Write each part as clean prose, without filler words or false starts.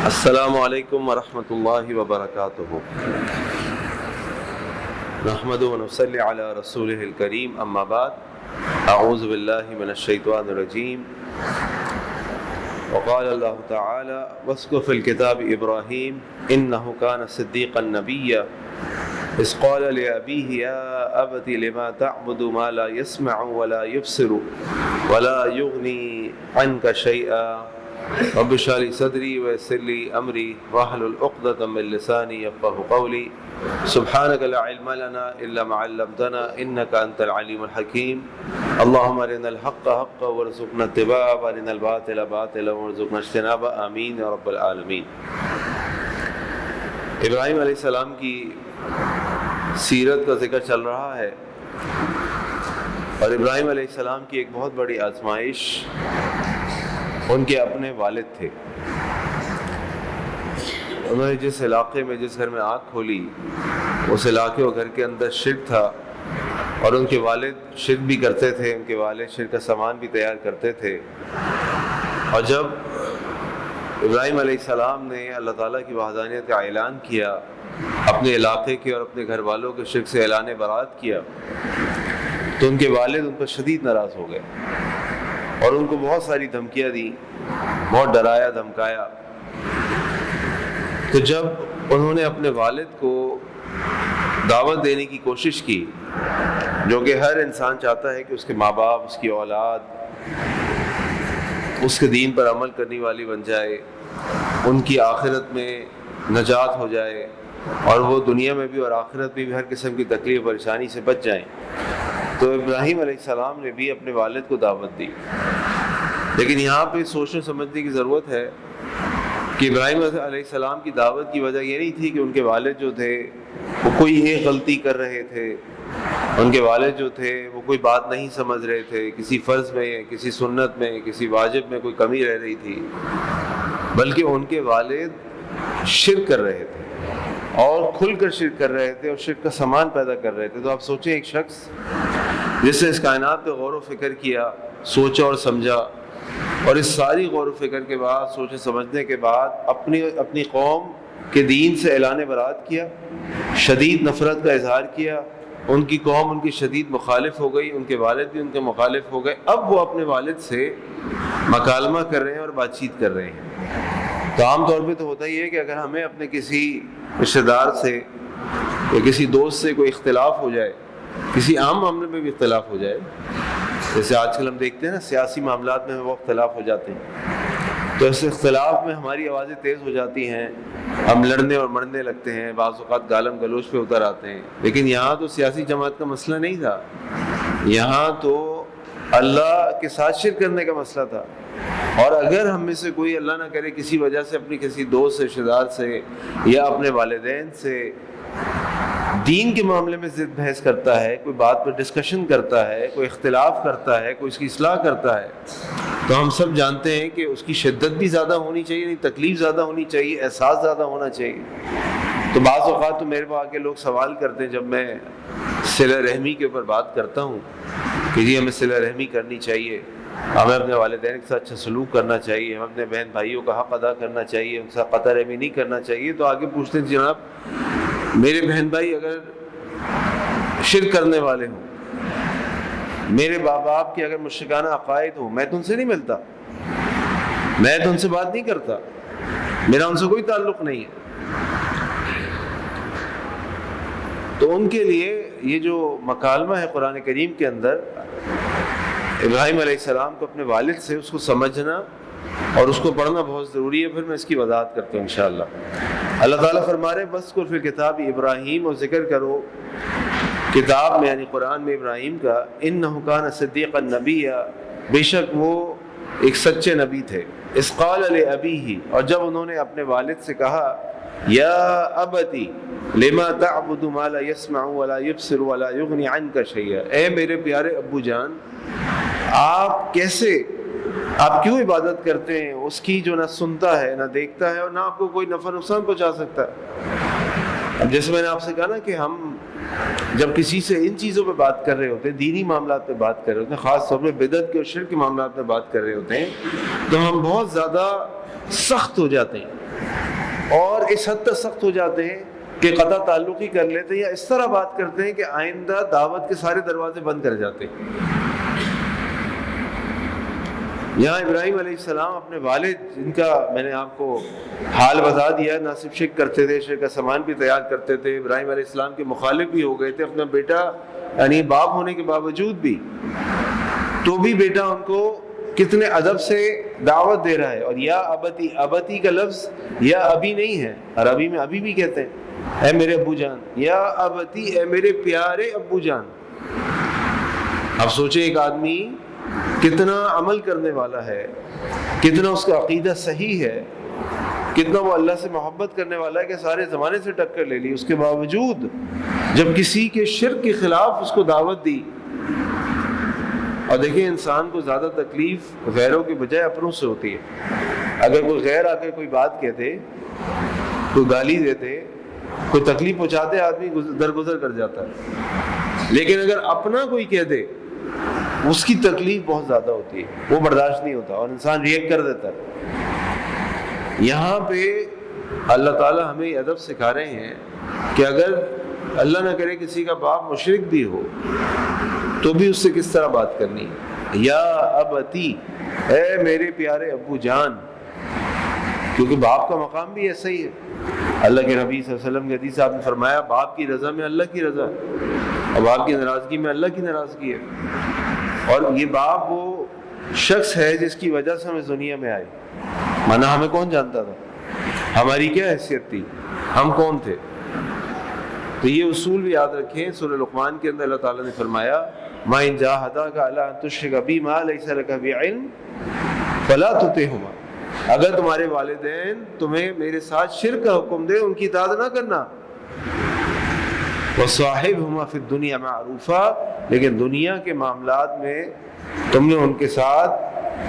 السلام علیکم ورحمۃ اللہ وبرکاتہ۔ نحمد و نصلی علی رسولہ الکریم، اما بعد، اعوذ باللہ من الشیطان الرجیم۔ وقال اللہ تعالی واذکر فی الکتاب ابراہیم انہ کان صدیقا نبیا اذ قال لأبیہ یا ابت لما تعبد ما لا يسمع ولا يبصر ولا یغنی عنک شیئا رب اشرح لي صدری ویسر لي امری واحلل عقدۃ من لسانی یفقهوا قولی سبحانک لا علم لنا الا ما علمتنا انک انت العلیم الحکیم اللهم ارنا الحق حقا وارزقنا اتباعه وارنا الباطل باطلا وارزقنا اجتنابه آمین یا رب العالمین۔ ابراہیم علیہ السلام کی سیرت کا ذکر چل رہا ہے، اور ابراہیم علیہ السلام کی ایک بہت بڑی آزمائش ان کے اپنے والد تھے۔ انہوں نے جس علاقے میں، جس گھر میں آنکھ کھولی، اس علاقے اور گھر کے اندر شرک تھا، اور ان کے والد شرک بھی کرتے تھے، ان کے والد شرک کا سامان بھی تیار کرتے تھے۔ اور جب ابراہیم علیہ السلام نے اللہ تعالیٰ کی وحدانیت کا اعلان کیا، اپنے علاقے کے اور اپنے گھر والوں کے شرک سے اعلان برات کیا، تو ان کے والد ان پر شدید ناراض ہو گئے اور ان کو بہت ساری دھمکیاں دیں، بہت ڈرایا دھمکایا۔ تو جب انہوں نے اپنے والد کو دعوت دینے کی کوشش کی، جو کہ ہر انسان چاہتا ہے کہ اس کے ماں باپ، اس کی اولاد اس کے دین پر عمل کرنے والی بن جائے، ان کی آخرت میں نجات ہو جائے، اور وہ دنیا میں بھی اور آخرت میں بھی ہر قسم کی تکلیف پریشانی سے بچ جائیں، تو ابراہیم علیہ السلام نے بھی اپنے والد کو دعوت دی۔ لیکن یہاں پہ سوچنے سمجھنے کی ضرورت ہے کہ ابراہیم علیہ السلام کی دعوت کی وجہ یہ نہیں تھی کہ ان کے والد جو تھے وہ کوئی ایک غلطی کر رہے تھے، ان کے والد جو تھے وہ کوئی بات نہیں سمجھ رہے تھے، کسی فرض میں، کسی سنت میں، کسی واجب میں کوئی کمی رہ رہی تھی، بلکہ ان کے والد شرک کر رہے تھے اور کھل کر شرک کر رہے تھے اور شرک کا سامان پیدا کر رہے تھے۔ تو آپ سوچیں، ایک شخص جس نے اس کائنات پہ غور و فکر کیا، سوچا اور سمجھا، اور اس ساری غور و فکر کے بعد، سوچے سمجھنے کے بعد اپنی قوم کے دین سے اعلان برات کیا، شدید نفرت کا اظہار کیا، ان کی قوم ان کی شدید مخالف ہو گئی، ان کے والد بھی ان کے مخالف ہو گئے، اب وہ اپنے والد سے مکالمہ کر رہے ہیں اور بات چیت کر رہے ہیں۔ تو عام طور پہ تو ہوتا ہی ہے کہ اگر ہمیں اپنے کسی رشتہ دار سے یا کسی دوست سے کوئی اختلاف ہو جائے، کسی عام معاملے میں بھی اختلاف ہو جائے، جیسے آج کل ہم دیکھتے ہیں نا، سیاسی معاملات میں وہ اختلاف ہو جاتے ہیں، تو اس اختلاف میں ہماری آوازیں تیز ہو جاتی ہیں، ہم لڑنے اور مرنے لگتے ہیں، بعض اوقات گالم گلوچ پہ اتر آتے ہیں۔ لیکن یہاں تو سیاسی جماعت کا مسئلہ نہیں تھا، یہاں تو اللہ کے ساتھ شرک کرنے کا مسئلہ تھا۔ اور اگر ہم میں سے کوئی، اللہ نہ کرے، کسی وجہ سے اپنی کسی دوست سے، رشتہ دار سے یا اپنے والدین سے دین کے معاملے میں ضد بحث کرتا ہے، کوئی بات پر ڈسکشن کرتا ہے، کوئی اختلاف کرتا ہے، کوئی اس کی اصلاح کرتا ہے، تو ہم سب جانتے ہیں کہ اس کی شدت بھی زیادہ ہونی چاہیے، نہیں تکلیف زیادہ ہونی چاہیے، احساس زیادہ ہونا چاہیے۔ تو بعض اوقات تو میرے پاس آ کے لوگ سوال کرتے ہیں، جب میں صلہ رحمی کے اوپر بات کرتا ہوں کہ جی ہمیں صلہ رحمی کرنی چاہیے، ہمیں اپنے والدین کے ساتھ اچھا سلوک کرنا چاہیے، ہمیں اپنے بہن بھائیوں کا حق ادا کرنا چاہیے، ان کے ساتھ قطع رحمی نہیں کرنا چاہیے، تو آگے پوچھتے ہیں جناب میرے بہن بھائی اگر شرک کرنے والے ہوں، میرے باپ باپ کے اگر مشرکانہ عقائد ہوں، میں تو ان سے نہیں ملتا، میں تو ان سے بات نہیں کرتا، میرا ان سے کوئی تعلق نہیں ہے۔ تو ان کے لیے یہ جو مکالمہ ہے قرآن کریم کے اندر، ابراہیم علیہ السلام کو اپنے والد سے اس کو سمجھنا اور اس کو پڑھنا بہت ضروری ہے۔ پھر میں اس کی وضاحت کرتا ہوں انشاءاللہ۔ اللہ تعالیٰ فرما رہے وَاذْكُرْ فِي الْكِتَابِ ابراہیم، اور ذکر کرو کتاب میں یعنی قرآن میں ابراہیم کا، اِنَّهُ كَانَ صِدِّيقًا نَبِيًّا، بے شک وہ ایک سچے نبی تھے۔ اِذْ قَالَ لِأَبِيهِ، اور جب انہوں نے اپنے والد سے کہا، یا ابتی لما تعبد ما لا يسمع ولا يبصر ولا يغني عنك شيئا، اے میرے پیارے ابو جان، آپ کیوں عبادت کرتے ہیں اس کی جو نہ سنتا ہے، نہ دیکھتا ہے، اور نہ آپ کو کوئی نفع نقصان پہنچا سکتا ہے۔ اب جیسے میں نے آپ سے کہا نا کہ ہم جب کسی سے ان چیزوں پہ بات کر رہے ہوتے ہیں، دینی معاملات پہ بات کر رہے ہوتے ہیں، خاص طور پہ بدعت کے اور شرک کے معاملات پہ بات کر رہے ہوتے ہیں، تو ہم بہت زیادہ سخت ہو جاتے ہیں، اور اس حد تک سخت ہو جاتے ہیں کہ قطع تعلق ہی کر لیتے ہیں، یا اس طرح بات کرتے ہیں کہ آئندہ دعوت کے سارے دروازے بند کر جاتے ہیں۔ یہاں ابراہیم علیہ السلام اپنے والد، جن کا میں نے آپ کو حال بتا دیا، نہ صرف شرک کرتے تھے، شرک کا سامان بھی تیار کرتے تھے، ابراہیم علیہ السلام کے مخالف بھی ہو گئے تھے، اپنا بیٹا یعنی باپ ہونے کے باوجود بھی، تو بھی بیٹا ان کو کتنے ادب سے دعوت دے رہا ہے۔ اور یا ابتی، ابتی کا لفظ یا ابھی نہیں ہے، عربی میں ابھی بھی کہتے ہیں، اے میرے ابو جان، یا ابتی، اے میرے پیارے ابو جان۔ اب سوچیں ایک آدمی کتنا عمل کرنے والا ہے، کتنا اس کا عقیدہ صحیح ہے، کتنا وہ اللہ سے محبت کرنے والا ہے کہ سارے زمانے سے ٹکر لے لی، اس کے باوجود جب کسی کے شرک کے خلاف اس کو دعوت دی۔ اور دیکھیں انسان کو زیادہ تکلیف غیروں کے بجائے اپنوں سے ہوتی ہے۔ اگر کوئی غیر آ کے کوئی بات کہتے، کوئی گالی دیتے، کوئی تکلیف پہنچاتے، آدمی درگزر کر جاتا ہے، لیکن اگر اپنا کوئی کہہ دے اس کی تکلیف بہت زیادہ ہوتی ہے، وہ برداشت نہیں ہوتا اور انسان ریئیکٹ کر دیتا ہے۔ یہاں پہ اللہ تعالیٰ ہمیں ادب سکھا رہے ہیں کہ اگر اللہ نہ کرے کسی کا باپ مشرک بھی ہو تو بھی اس سے کس طرح بات کرنی ہے۔ یا ابتی، اے میرے پیارے ابو جان، کیونکہ باپ کا مقام بھی ایسا ہی ہے۔ اللہ کے نبی صلی اللہ علیہ وسلم کی حدیث آپ نے فرمایا، باپ کی رضا میں اللہ کی رضا ہے اور باپ کی ناراضگی میں اللہ کی ناراضگی ہے۔ اور یہ باپ وہ شخص ہے جس کی وجہ سے ہم اس دنیا میں آئے، ورنہ ہمیں کون جانتا تھا، ہماری کیا حیثیت تھی، ہم کون تھے۔ تو یہ اصول بھی یاد رکھیں۔ سورہ لقمان کے اندر اللہ تعالیٰ نے فرمایا، مَا إِن جَاهَدَاكَ عَلَىٰ أَن تُشْرِكَ بِي مَا لَيْسَ لَكَ بِهِ عِلْمٌ فَلَا تُطِعْهُمَا، اگر تمہارے والدین تمہیں میرے ساتھ شرک کا حکم دے ان کی اطاعت نہ کرنا۔ وَصَاحِبْهُمَا فِي الدُّنْيَا مَعْرُوفًا، لیکن دنیا کے معاملات میں تم نے ان کے ساتھ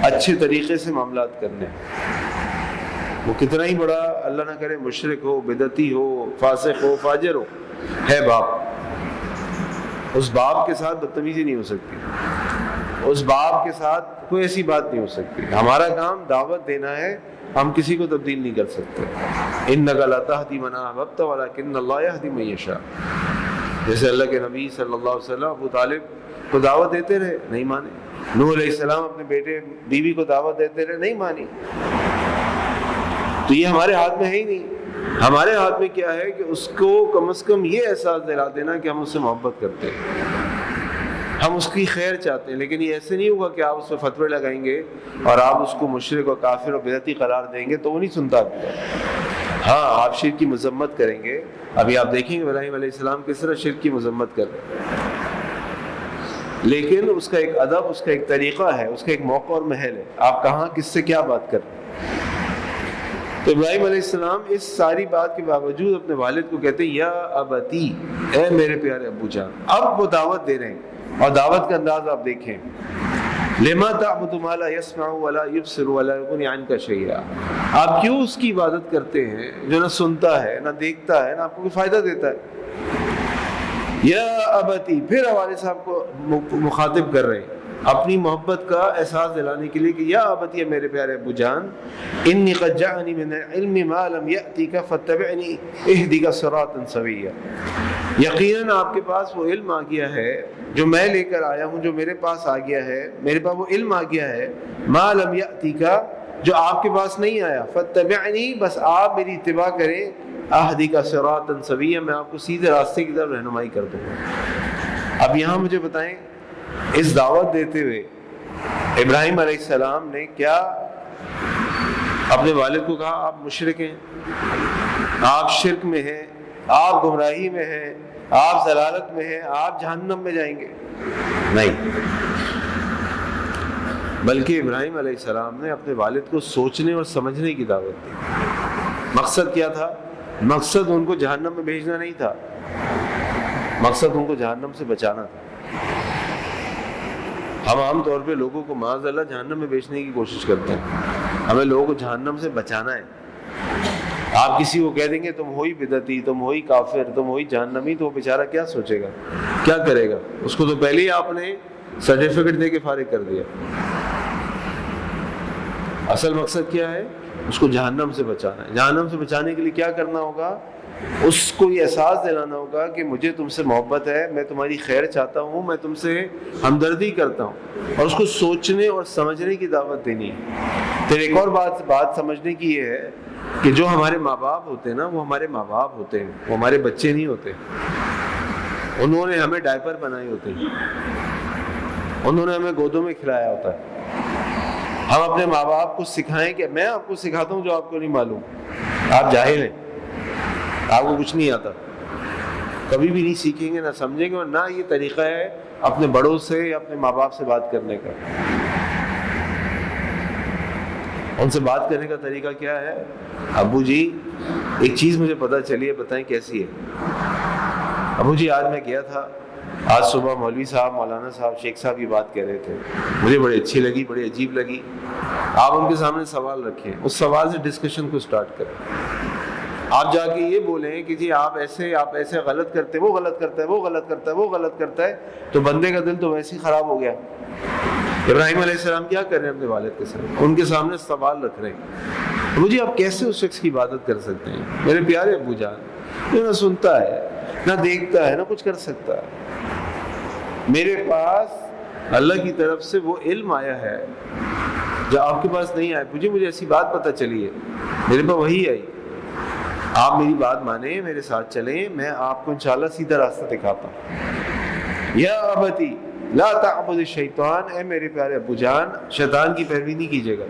اچھے طریقے سے معاملات کرنے۔ وہ کتنا ہی بڑا اللہ نہ کرے مشرک ہو، بدعتی ہو، فاسق ہو، فاجر ہو، ہے باپ، اس باپ کے ساتھ بدتمیزی نہیں ہو سکتی، اس باپ کے ساتھ کوئی ایسی بات نہیں ہو سکتی۔ ہمارا کام دعوت دینا ہے، ہم کسی کو تبدیل نہیں کر سکتے۔ اِنَّكَ لَا تَهْدِي مَنْ أَحْبَبْتَ وَلَكِنَّ اللَّهَ يَهْدِي مَن يَشَاءُ، جیسے اللہ کے نبی صلی اللہ علیہ وسلم ابو طالب کو دعوت دیتے رہے، نہیں مانے۔ نوح علیہ السلام اپنے بیٹے بیوی کو دعوت دیتے رہے، نہیں مانی۔ تو یہ ہمارے ہاتھ میں ہے ہی نہیں۔ ہمارے ہاتھ میں کیا ہے کہ اس کو کم از کم یہ احساس دلا دینا کہ ہم اس سے محبت کرتے ہیں، ہم اس کی خیر چاہتے ہیں۔ لیکن یہ ایسے نہیں ہوگا کہ آپ اس پہ فتوے لگائیں گے اور آپ اس کو مشرک اور کافر اور بدعتی قرار دیں گے تو وہ نہیں سنتا۔ ہاں، آپ شرک کی مذمت کریں گے۔ ابھی آپ دیکھیں گے ابراہیم علیہ السلام کس طرح شرک کی مذمت کر رہے ہیں، لیکن اس کا ایک ادب، اس کا ایک طریقہ ہے، اس کا ایک موقع اور محل ہے، آپ کہاں کس سے کیا بات کر رہے ہیں۔ تو ابراہیم علیہ السلام اس ساری بات کے باوجود اپنے والد کو کہتے ہیں، یا ابتی، اے میرے پیارے ابو جان۔ اب وہ دعوت دے رہے ہیں اور دعوت کا انداز آپ دیکھیں، لما تعبد ما لا يسمع ولا يبصر ولا يغني عنك شيئا، آپ کیوں اس کی عبادت کرتے ہیں جو نہ سنتا ہے، نہ دیکھتا ہے، نہ آپ کو کوئی فائدہ دیتا ہے۔ یا ابتی، پھر والد صاحب کو مخاطب کر رہے ہیں اپنی محبت کا احساس دلانے کے لیے کہ یا ابتی، میرے پیارے ابو جان، انی قد جاءنی من العلم ما لم یأتک فاتبعنی اہدک صراطا سویا، یقیناً آپ کے پاس وہ علم آ گیا ہے جو میں لے کر آیا ہوں، جو میرے پاس آ گیا ہے، میرے پاس وہ علم آ گیا ہے، ما لم یأتک، جو آپ کے پاس نہیں آیا، فاتبعنی، بس آپ میری اتباع کریں، اہدک صراطا سویا، میں آپ کو سیدھے راستے کی طرف رہنمائی کر دوں گا۔ اب یہاں مجھے بتائیں، اس دعوت دیتے ہوئے ابراہیم علیہ السلام نے کیا اپنے والد کو کہا آپ مشرک ہیں، آپ شرک میں ہیں، آپ گمراہی میں ہیں، آپ ضلالت میں ہیں، آپ جہنم میں جائیں گے؟ نہیں، بلکہ ابراہیم علیہ السلام نے اپنے والد کو سوچنے اور سمجھنے کی دعوت دی۔ مقصد کیا تھا؟ مقصد ان کو جہنم میں بھیجنا نہیں تھا، مقصد ان کو جہنم سے بچانا تھا۔ ہم عام طور پہ لوگوں کو معاذ اللہ جہنم میں بیچنے کی کوشش کرتے ہیں، ہمیں لوگوں کو جہنم سے بچانا ہے۔ آپ کسی کو کہہ دیں گے تم ہوئی بدعتی، تم ہوئی کافر، تم ہوئی جہنمی، تو وہ بیچارہ کیا سوچے گا، کیا کرے گا؟ اس کو تو پہلے ہی آپ نے سرٹیفکیٹ دے کے فارغ کر دیا۔ اصل مقصد کیا ہے اس کو جہنم سے بچانا ہے. جہنم سے بچانے کے لیے کیا کرنا ہوگا؟ اس کو یہ احساس دلانا ہوگا کہ مجھے تم سے محبت ہے، میں تمہاری خیر چاہتا ہوں، میں تم سے ہمدردی کرتا ہوں، اور اس کو سوچنے اور سمجھنے کی دعوت دینی ہے. پھر ایک اور بات سمجھنے کی یہ ہے کہ جو ہمارے ماں باپ ہوتے ہیں نا، وہ ہمارے ماں باپ ہوتے ہیں، وہ ہمارے بچے نہیں ہوتے. انہوں نے ہمیں ڈائپر بنائے ہوتے ہیں، انہوں نے ہمیں گودوں میں کھلایا ہوتا ہے. ہم اپنے ماں باپ کو سکھائیں کہ میں آپ کو سکھاتا ہوں جو آپ کو نہیں معلوم، آپ جاہل ہیں، آپ کو کچھ نہیں آتا. کبھی بھی نہیں سیکھیں گے، نہ سمجھیں گے، اور نہ یہ طریقہ ہے اپنے بڑوں سے یا اپنے ماں باپ سے بات کرنے کا. ان سے بات کرنے کا طریقہ کیا ہے؟ ابو جی ایک چیز مجھے پتہ چلی ہے، بتائیں کیسی ہے؟ ابو جی آج میں گیا تھا، آج صبح مولوی صاحب، مولانا صاحب، شیخ صاحب کی بات کہہ رہے تھے، مجھے بڑی اچھی لگی، بڑی عجیب لگی. آپ ان کے سامنے سوال رکھیں، اس سوال سے ڈسکشن کو سٹارٹ کریں. آپ جا کے یہ بولیں کہ جی آپ ایسے غلط کرتے، وہ غلط کرتا ہے، وہ غلط کرتا ہے، وہ غلط کرتا ہے، تو بندے کا دل تو ویسے ہی خراب ہو گیا. ابراہیم علیہ السلام کیا کر رہے ہیں اپنے والد کے ساتھ؟ ان کے سامنے سوال رکھ رہے ہیں. ابو جی آپ کیسے اس شخص کی عبادت کر سکتے ہیں؟ میرے پیارے ابو جان، جو نہ سنتا ہے، نہ دیکھتا ہے، نہ کچھ کر سکتا ہے. میرے پاس اللہ کی طرف سے وہ علم آیا ہے جو آپ کے پاس نہیں آیا. مجھے ایسی بات پتہ چلی ہے، میرے پاس وہی آئی. آپ میری بات مانیں، میرے ساتھ چلیں، میں آپ کو انشاءاللہ سیدھا راستہ دکھاتا ہوں. یا ابتی لا تعبد الشیطان، اے میرے پیارے ابو جان، شیطان کی پیروی نہیں کیجیے گا،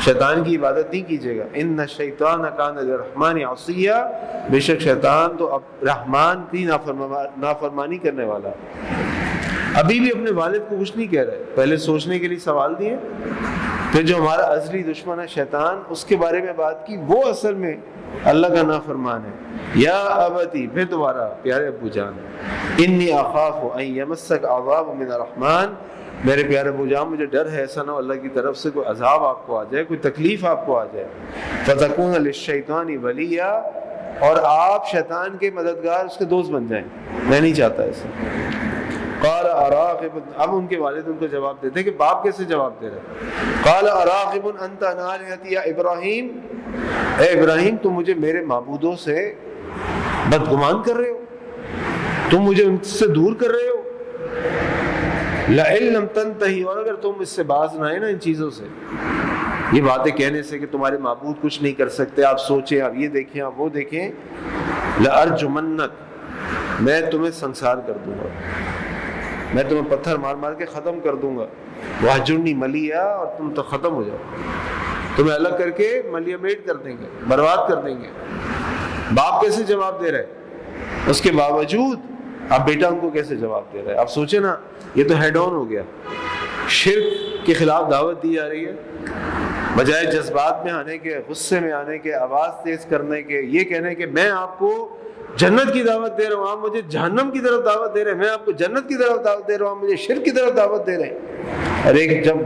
شیطان کی عبادت نہیں کیجیے گا. ان الشیطان کان للرحمن عصیا، بے شک شیطان تو اب رحمان کی نافرمانی کرنے والا. ابھی بھی اپنے والد کو کچھ نہیں کہہ رہے، پہلے سوچنے کے لیے سوال دیے، پھر جو ہمارا ازلی دشمن ہے شیطان، اس کے بارے میں بات کی، وہ اصل میں اللہ کا نافرمان ہے. یا ابتی، پھر دوبارہ پیارے ابو جان، انی اخاف ان یمسک عذاب من الرحمن، میرے پیارے ابو جان مجھے ڈر ہے ایسا نہ ہو اللہ کی طرف سے کوئی عذاب آپ کو آ جائے، کوئی تکلیف آپ کو آ جائے. فتکون للشیطان ولیا، اور آپ شیطان کے مددگار، اس کے دوست بن جائیں. میں نہیں چاہتا ایسا. قال اراغب، اب ان کے والد ان کو جواب دیتے ہیں کہ باپ کیسے جواب دے رہے. قال اراغب انت عن آلہتی یا ابراہیم، اے ابراہیم تم مجھے میرے معبودوں سے بدگمان کر رہے ہو، تم مجھے ان سے دور کر رہے ہو. لئن لم تنتہی، اور اگر تم اس سے باز نہ آئے نا ان چیزوں سے، یہ باتیں کہنے سے کہ تمہارے معبود کچھ نہیں کر سکتے، آپ سوچیں، آپ یہ دیکھیں، آپ وہ دیکھیں، لأرجمنک، میں تمہیں سنسار کر دوں گا، میں تمہیں پتھر مار مار کے ختم کر دوں گا. وَاحْجُرْنِي مَلِيًّا، اور تم تو ختم ہو جاؤ، تمہیں الگ کر کے ملیا میٹ کر دیں گے، برباد کر دیں گے. باپ کیسے جواب دے رہے؟ اس کے باوجود اب بیٹا ان کو کیسے جواب دے رہا ہے؟ آپ سوچیں نا، یہ تو ہیڈ آن ہو گیا. شرک کے خلاف دعوت دی جا رہی ہے، بجائے جذبات میں آنے کے، غصے میں آنے کے، آواز تیز کرنے کے، یہ کہنے کہ میں آپ کو جنت کی دعوت دے رہا ہوں، آپ مجھے جہنم کی طرف دعوت دے رہے ہیں، میں آپ کو جنت کی طرف دعوت دے رہا ہوں، آپ مجھے شرک کی طرف دعوت دے رہے ہیں. اور ایک جب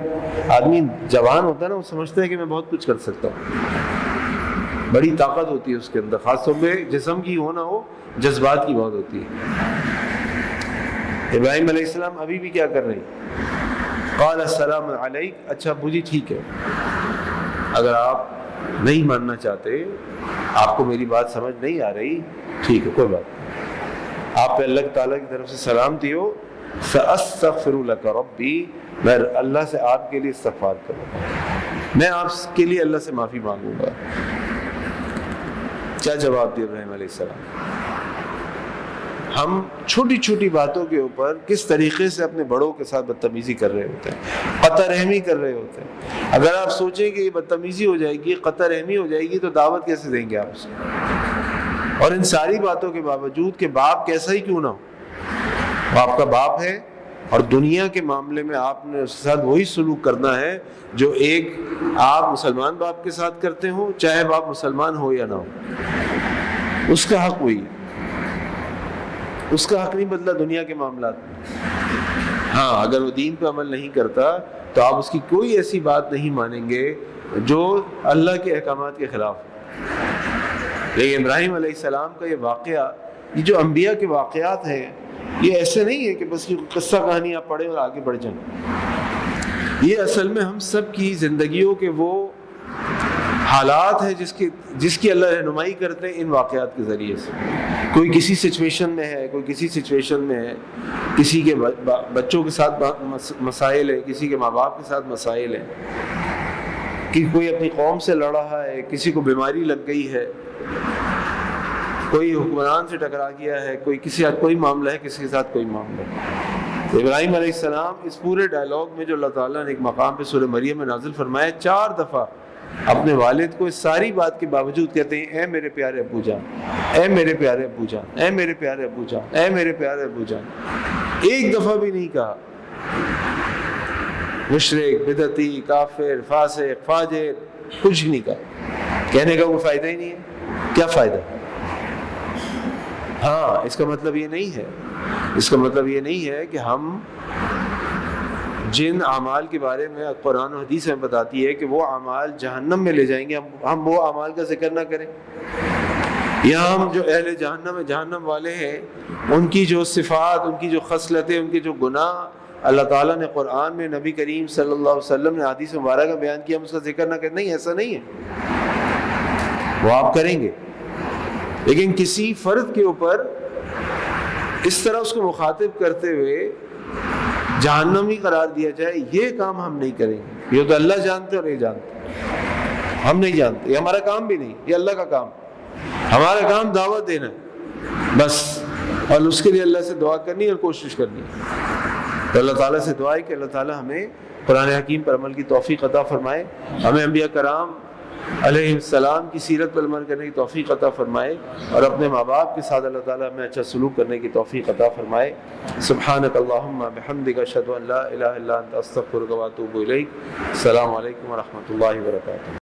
آدمی جوان ہوتا ہے نا، وہ سمجھتا ہے کہ میں بہت کچھ کر سکتا ہوں، بڑی طاقت ہوتی ہے اس کے اندر، خاص طور پہ جسم کی ہو نہ ہو، جذبات کی بہت ہوتی ہے. ابراہیم علیہ السلام ابھی بھی کیا کر رہے ہیں؟ قال السلام علیک، اچھا ابو جی ٹھیک ہے، اگر آپ نہیں ماننا چاہتے، آپ کو میری بات سمجھ نہیں آ رہی، ٹھیک ہے، کوئی بات. آپ پہ اللہ تعالیٰ کی طرف سے سلامتی ہو. سأستغفر لک ربی، میں اللہ سے آپ کے لیے استغفار کروں گا، میں آپ کے لیے اللہ سے معافی مانگوں گا. کیا جواب دیا ابراہیم علیہ السلام؟ ہم چھوٹی چھوٹی باتوں کے اوپر کس طریقے سے اپنے بڑوں کے ساتھ بدتمیزی کر رہے ہوتے ہیں، قطع رحمی کر رہے ہوتے ہیں. اگر آپ سوچیں کہ یہ بدتمیزی ہو جائے گی، قطع رحمی ہو جائے گی، تو دعوت کیسے دیں گے آپ اسے؟ اور ان ساری باتوں کے باوجود کہ باپ کیسا ہی کیوں نہ ہو، وہ آپ کا باپ ہے، اور دنیا کے معاملے میں آپ نے اس کے ساتھ وہی سلوک کرنا ہے جو ایک آپ مسلمان باپ کے ساتھ کرتے ہو، چاہے باپ مسلمان ہو یا نہ ہو. اس کا حق وہی ہے، اس کا حق نہیں بدلا دنیا کے معاملات میں. ہاں اگر وہ دین پہ عمل نہیں کرتا تو آپ اس کی کوئی ایسی بات نہیں مانیں گے جو اللہ کے احکامات کے خلاف ہے. لیکن ابراہیم علیہ السلام کا یہ واقعہ، یہ جو انبیاء کے واقعات ہیں، یہ ایسے نہیں ہے کہ بس یہ قصہ کہانی آپ پڑھیں اور آگے بڑھ جائیں. یہ اصل میں ہم سب کی زندگیوں کے وہ حالات ہیں جس کی اللہ رہنمائی کرتے ہیں ان واقعات کے ذریعے سے. کوئی کسی سچویشن میں ہے، کوئی کسی سچویشن میں ہے، کسی کے بچوں کے ساتھ مسائل ہیں، کسی کے ماں باپ کے ساتھ مسائل ہیں، کہ کوئی اپنی قوم سے لڑ رہا ہے، کسی کو بیماری لگ گئی ہے، کوئی حکمران سے ٹکرا گیا ہے، کوئی کسی ساتھ کوئی معاملہ ہے، کسی کے ساتھ کوئی معاملہ ہے. ابراہیم علیہ السلام اس پورے ڈائلاگ میں جو اللہ تعالیٰ نے ایک مقام پہ سورہ مریم میں نازل فرمایا، 4 دفعہ اپنے والد کو اس ساری بات کے باوجود کہتے ہیں اے میرے پیارے ابو جان، اے میرے پیارے ابو جان، اے میرے پیارے ابو جان، اے میرے پیارے ابو جان. ایک دفعہ بھی نہیں کہا مشرک، بدعتی، کافر، فاسق، فاجر، کچھ نہیں کہا. کہنے کا کوئی فائدہ ہی نہیں ہے. کیا فائدہ؟ ہاں، اس کا مطلب یہ نہیں ہے کہ ہم جن اعمال کے بارے میں قرآن و حدیث میں بتاتی ہے کہ وہ اعمال جہنم میں لے جائیں گے، ہم وہ اعمال کا ذکر نہ کریں. یا ہم جو اہل جہنم والے ہیں، ان کی جو صفات، ان کی جو خصلتیں، ان کے جو گناہ اللہ تعالیٰ نے قرآن میں، نبی کریم صلی اللہ علیہ وسلم نے حدیث مبارکہ بیان کیا، ہم اس کا ذکر نہ کریں. نہیں، ایسا نہیں ہے، وہ آپ کریں گے، لیکن کسی فرد کے اوپر اس طرح اس کو مخاطب کرتے ہوئے جہنمی قرار دیا جائے، یہ کام ہم نہیں کریں گے. یہ تو اللہ جانتے اور یہ جانتے، ہم نہیں جانتے. یہ ہمارا کام بھی نہیں، یہ اللہ کا کام. ہمارا کام دعوت دینا ہے بس، اور اس کے لیے اللہ سے دعا کرنی اور کوشش کرنی. تو اللہ تعالیٰ سے دعا ہے کہ اللہ تعالیٰ ہمیں قرآن حکیم پر عمل کی توفیق عطا فرمائے، ہمیں انبیاء کرام علیہ السلام کی سیرت پر عمل کرنے کی توفیق عطا فرمائے، اور اپنے ماں باپ کے ساتھ اللہ تعالیٰ ہمیں اچھا سلوک کرنے کی توفیق عطا فرمائے. سبحانک اللہم بحمدک، اشہد ان لا الہ الا انت، استغفرک واتوب الیک. السلام علیکم ورحمۃ اللہ وبرکاتہ.